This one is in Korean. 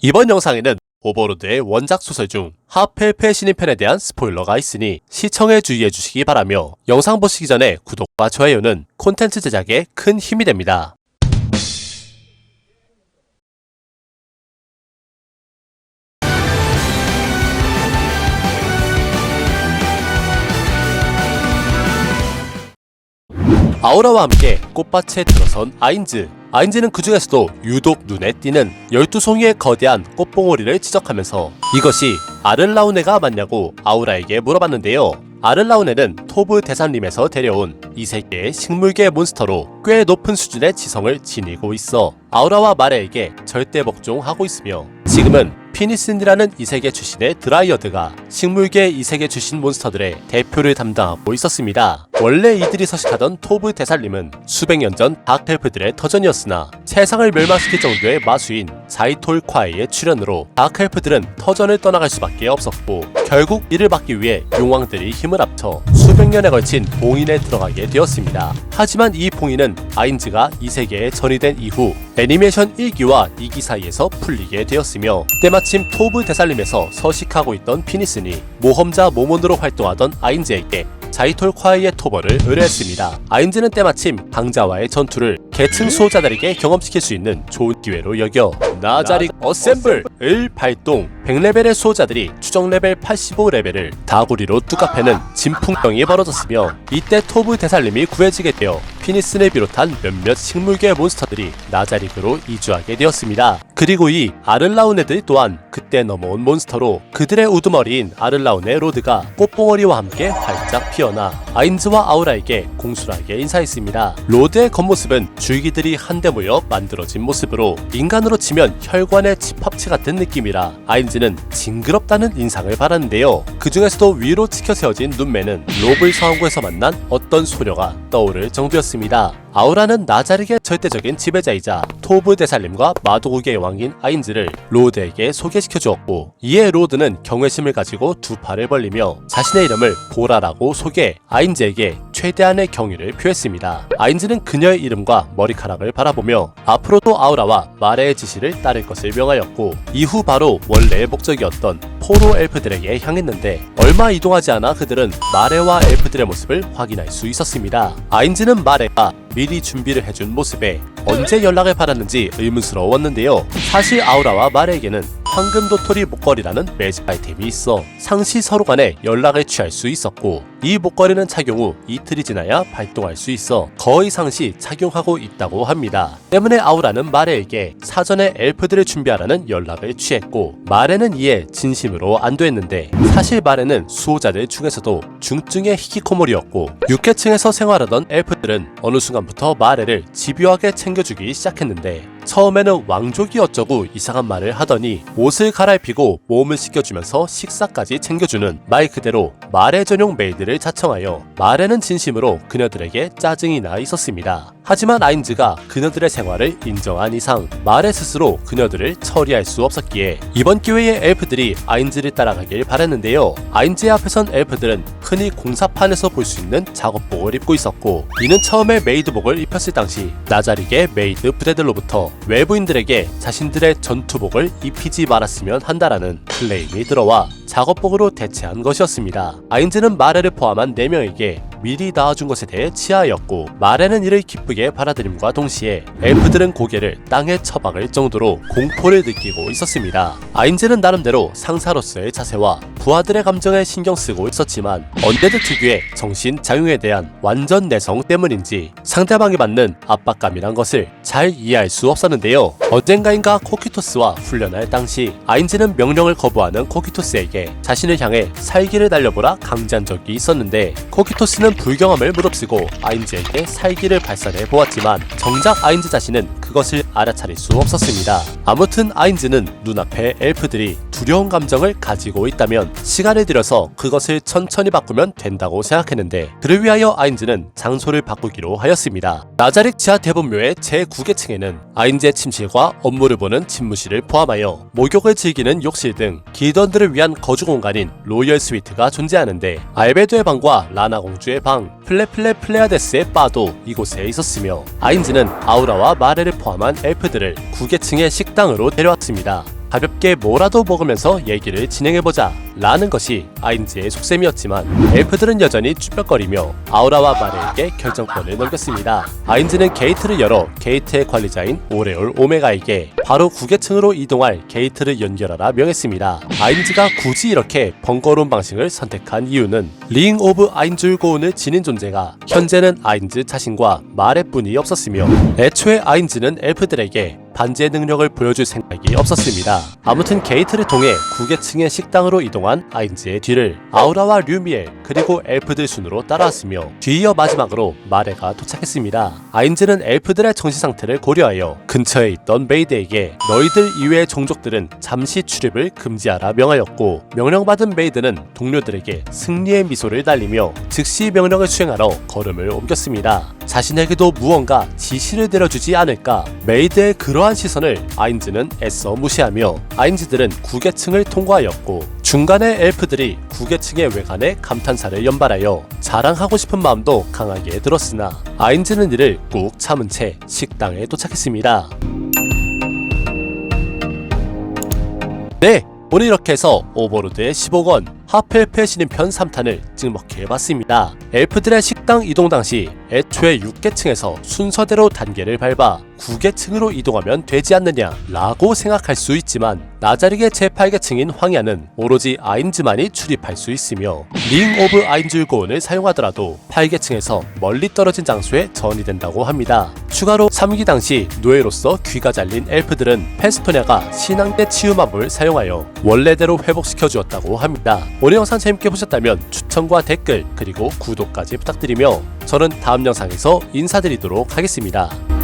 이번 영상에는 오버로드의 원작 소설 중 하펠페 신인편에 대한 스포일러가 있으니 시청에 주의해 주시기 바라며 영상 보시기 전에 구독과 좋아요는 콘텐츠 제작에 큰 힘이 됩니다. 아우라와 함께 꽃밭에 들어선 아인즈. 아인즈는 그 중에서도 유독 눈에 띄는 12송이의 거대한 꽃봉오리를 지적하면서 이것이 아를라우네가 맞냐고 아우라에게 물어봤는데요. 아를라우네는 토브 대산림에서 데려온 이 세계의 식물계 몬스터로 꽤 높은 수준의 지성을 지니고 있어 아우라와 마레에게 절대 복종하고 있으며, 지금은 피니슨이라는 이세계 출신의 드라이어드가 식물계 이세계 출신 몬스터들의 대표를 담당하고 있었습니다. 원래 이들이 서식하던 토브 대살림은 수백 년 전 다크엘프들의 터전이었으나 세상을 멸망시킬 정도의 마수인 자이톨콰이의 출현으로 다크엘프들은 터전을 떠나갈 수밖에 없었고, 결국 이를 막기 위해 용왕들이 힘을 합쳐 수백 년에 걸친 봉인에 들어가게 되었습니다. 하지만 이 봉인은 아인즈가 이 세계에 전이된 이후 애니메이션 1기와 2기 사이에서 풀리게 되었으며, 때마침 토브 대살림에서 서식하고 있던 피니슨이 모험자 모몬으로 활동하던 아인즈에게 자이톨콰이의 토벌을 의뢰했습니다. 아인즈는 때마침 강자와의 전투를 계층 수호자들에게 경험시킬 수 있는 좋은 기회로 여겨 나자릭 어셈블을 발동. 100레벨의 수호자들이 추정 레벨 85레벨을 다구리로 뚜까패는 진풍병이 벌어졌으며, 이때 토브 대살림이 구해지게 되어 피니슨을 비롯한 몇몇 식물계 몬스터들이 나자릭으로 이주하게 되었습니다. 그리고 이 아를라우네들 또한 그때 넘어온 몬스터로 그들의 우두머리인 아를라우네 로드가 꽃봉오리와 함께 활짝 피어나 아인즈와 아우라에게 공손하게 인사했습니다. 로드의 겉모습은 줄기들이 한데 모여 만들어진 모습으로 인간으로 치면 혈관의 집합체 같은 느낌이라 아인즈는 징그럽다는 인상을 받았는데요. 그 중에서도 위로 치켜 세워진 눈매는 로블 상황구에서 만난 어떤 소녀가 떠오를 정도였습니다. 아우라는 나자릭의 절대적인 지배자이자 토브 대살림과 마도국의 왕인 아인즈를 로드에게 소개시켜 주었고, 이에 로드는 경외심을 가지고 두 팔을 벌리며 자신의 이름을 보라라고 소개, 아인즈에게 최대한의 경의를 표했습니다. 아인즈는 그녀의 이름과 머리카락을 바라보며 앞으로도 아우라와 마레의 지시를 따를 것을 명하였고, 이후 바로 원래의 목적이었던 포로 엘프들에게 향했는데, 얼마 이동하지 않아 그들은 마레와 엘프들의 모습을 확인할 수 있었습니다. 아인즈는 마레가 미리 준비를 해준 모습에 언제 연락을 받았는지 의문스러웠는데요. 사실 아우라와 마레에게는 황금 도토리 목걸이라는 매직 아이템이 있어 상시 서로 간에 연락을 취할 수 있었고, 이 목걸이는 착용 후 이틀이 지나야 발동할 수 있어 거의 상시 착용하고 있다고 합니다. 때문에 아우라는 마레에게 사전에 엘프들을 준비하라는 연락을 취했고, 마레는 이에 진심으로 안도했는데, 사실 마레는 수호자들 중에서도 중증의 히키코모리였고, 육계층에서 생활하던 엘프들은 어느 순간부터 마레를 집요하게 챙겨주기 시작했는데, 처음에는 왕족이 어쩌고 이상한 말을 하더니 옷을 갈아입히고 몸을 씻겨주면서 식사까지 챙겨주는 말 그대로 마레 전용 메이드를 자청하여 마레는 진심으로 그녀들에게 짜증이 나 있었습니다. 하지만 아인즈가 그녀들의 생활을 인정한 이상 마레 스스로 그녀들을 처리할 수 없었기에 이번 기회에 엘프들이 아인즈를 따라가길 바랐는데요. 아인즈의 앞에선 엘프들은 흔히 공사판에서 볼 수 있는 작업복을 입고 있었고, 이는 처음에 메이드복을 입혔을 당시 나자릭의 메이드 부대들로부터 외부인들에게 자신들의 전투복을 입히지 말았으면 한다라는 클레임이 들어와 작업복으로 대체한 것이었습니다. 아인즈는 마레를 포함한 4명에게 미리 낳아준 것에 대해 치하였고, 마레는 이를 기쁘게 받아들임과 동시에 엘프들은 고개를 땅에 처박을 정도로 공포를 느끼고 있었습니다. 아인즈는 나름대로 상사로서의 자세와 부하들의 감정에 신경 쓰고 있었지만, 언데드 특유의 정신작용에 대한 완전 내성 때문인지 상대방이 받는 압박감이란 것을 잘 이해할 수 없었는데요. 언젠가인가 코키토스와 훈련할 당시 아인즈는 명령을 거부하는 코키토스에게 자신을 향해 살기를 날려보라 강제한 적이 있었는데, 코키토스는 불경함을 무릅쓰고 아인즈에게 살기를 발산해 보았지만 정작 아인즈 자신은 그것을 알아차릴 수 없었습니다. 아무튼 아인즈는 눈앞에 엘프들이 두려운 감정을 가지고 있다면 시간을 들여서 그것을 천천히 바꾸면 된다고 생각했는데, 그를 위하여 아인즈는 장소를 바꾸기로 하였습니다. 나자릭 지하 대본묘의 제9계층에는 아인즈의 침실과 업무를 보는 집무실을 포함하여 목욕을 즐기는 욕실 등 기던들을 위한 거주 공간인 로열 스위트가 존재하는데, 알베도의 방과 라나 공주의 방, 플레아데스의 바도 이곳에 있었으며, 아인즈는 아우라와 마레를 포함한 엘프들을 9계층의 식당으로 데려왔습니다. 가볍게 뭐라도 먹으면서 얘기를 진행해보자 라는 것이 아인즈의 속셈이었지만 엘프들은 여전히 쭈뼛거리며 아우라와 마레에게 결정권을 넘겼습니다. 아인즈는 게이트를 열어 게이트의 관리자인 오레올 오메가에게 바로 9계층으로 이동할 게이트를 연결하라 명했습니다. 아인즈가 굳이 이렇게 번거로운 방식을 선택한 이유는 링 오브 아인줄고운을 지닌 존재가 현재는 아인즈 자신과 마레뿐이 없었으며 애초에 아인즈는 엘프들에게 반지의 능력을 보여줄 생각이 없었습니다. 아무튼 게이트를 통해 9계층의 식당으로 이동한 아인즈의 뒤를 아우라와 류미엘 그리고 엘프들 순으로 따라왔으며 뒤이어 마지막으로 마레가 도착했습니다. 아인즈는 엘프들의 정신 상태를 고려하여 근처에 있던 메이드에게 너희들 이외의 종족들은 잠시 출입을 금지하라 명하였고 명령받은 메이드는 동료들에게 승리의 미소를 날리며 즉시 명령을 수행하러 걸음을 옮겼습니다. 자신에게도 무언가 지시를 내려주지 않을까 메이드의 그러한 시선을 아인즈는 애써 무시하며 아인즈들은 9계층을 통과하였고 중간에 엘프들이 9계층의 외관에 감탄사를 연발하여 자랑하고 싶은 마음도 강하게 들었으나 아인즈는 이를 꾹 참은 채 식당에 도착했습니다. 네! 오늘 이렇게 해서 오버로드의 15권 하펠페 신인편 3탄을 찍먹해봤습니다. 엘프들의 식당 이동 당시 애초에 6계층에서 순서대로 단계를 밟아 9계층으로 이동하면 되지 않느냐 라고 생각할 수 있지만 나자르게 제8계층인 황야는 오로지 아인즈만이 출입할 수 있으며 링 오브 아인줄고운을 사용하더라도 8계층에서 멀리 떨어진 장소에 전이 된다고 합니다. 추가로 3기 당시 노예로서 귀가 잘린 엘프들은 페스토냐가 신앙대 치유마법을 사용하여 원래대로 회복시켜 주었다고 합니다. 오늘 영상 재밌게 보셨다면 추천과 댓글 그리고 구독까지 부탁드리며 저는 다음 영상에서 인사드리도록 하겠습니다.